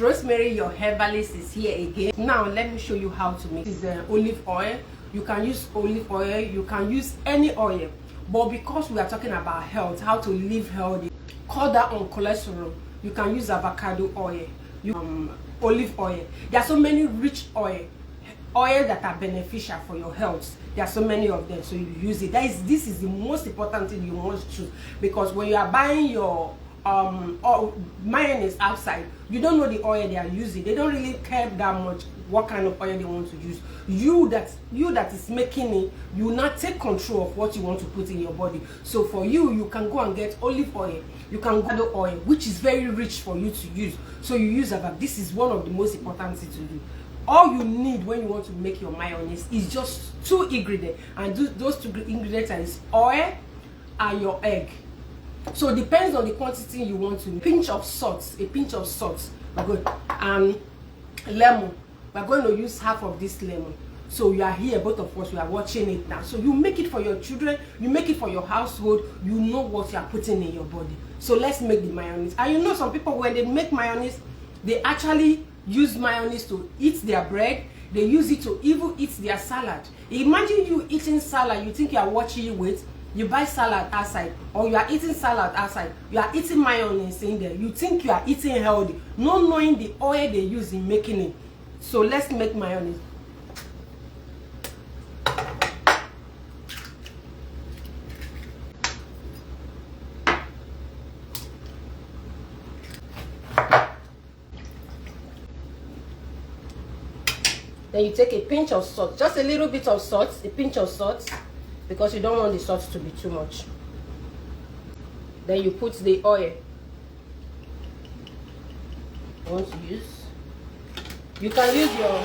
Rosemary, your herbalist, is here again. Now let me show you how to make this olive oil. You can use olive oil, you can use any oil, but because we are talking about health, how to live healthy, cut down on cholesterol, you can use avocado oil, olive oil. There are so many rich oil that are beneficial for your health. There are so many of them, so you use it. This is the most important thing you must choose, because when you are buying your mayonnaise outside, you don't know the oil they are using. They don't really care that much what kind of oil they want to use. You that is making it, you not take control of what you want to put in your body. So for you can go and get olive oil, you can go to oil, which is very rich for you to use. So you use that. This is one of the most important things to do. All you need when you want to make your mayonnaise is just 2 ingredients, and those 2 ingredients are oil and your egg. So it depends on the quantity you want to. A pinch of salt, we're good, and lemon. We're going to use half of this lemon. So you are here, both of us, we are watching it now. So you make it for your children, you make it for your household, you know what you are putting in your body. So let's make the mayonnaise. And you know, some people, when they make mayonnaise, they actually use mayonnaise to eat their bread. They use it to even eat their salad. Imagine you eating salad, you think you are watching it with. You buy salad outside, or you are eating salad outside, you are eating mayonnaise in there. You think you are eating healthy, not knowing the oil they use in making it. So let's make mayonnaise. Then you take a pinch of salt, just a little bit of salt, a pinch of salt, because you don't want the salt to be too much. Then you put the oil you want to use. You can use your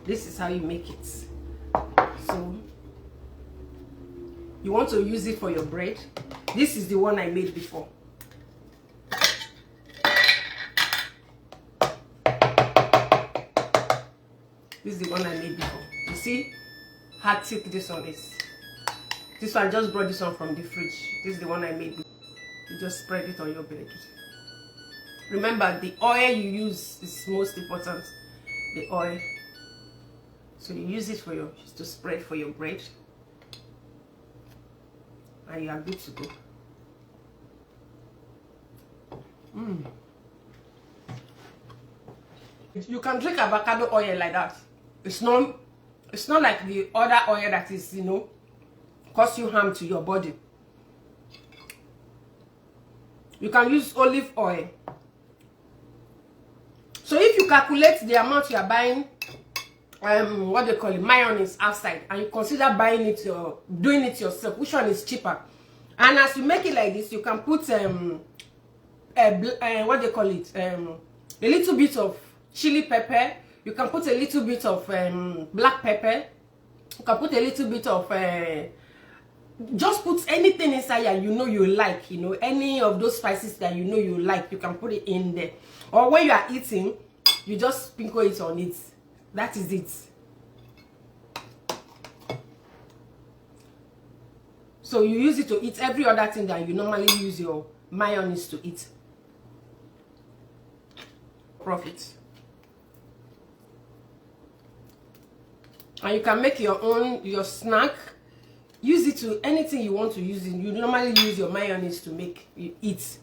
this is how you make it. So you want to use it for your bread. This is the one I made before. This is the one I made before. You see how thick this one is. This one, I just brought this one from the fridge. This is the one I made before. You just spread it on your bread. Remember, the oil you use is most important. The oil. So you use it to spread for your bread, and you are good to go. You can drink avocado oil like that. It's not like the other oil that is, cause you harm to your body. You can use olive oil. So if you calculate the amount you are buying what they call it, mayonnaise outside, and you consider buying it or doing it yourself, which one is cheaper? And as you make it like this, you can put what they call it, a little bit of chili pepper. You can put a little bit of black pepper. You can put a little bit of just put anything inside that you like, any of those spices that you like, you can put it in there. Or when you are eating, you just sprinkle it on it. That is it. So you use it to eat every other thing that you normally use your mayonnaise to eat. Profit. And you can make your snack. Use it to anything you want to use it. You normally use your mayonnaise to make you eat.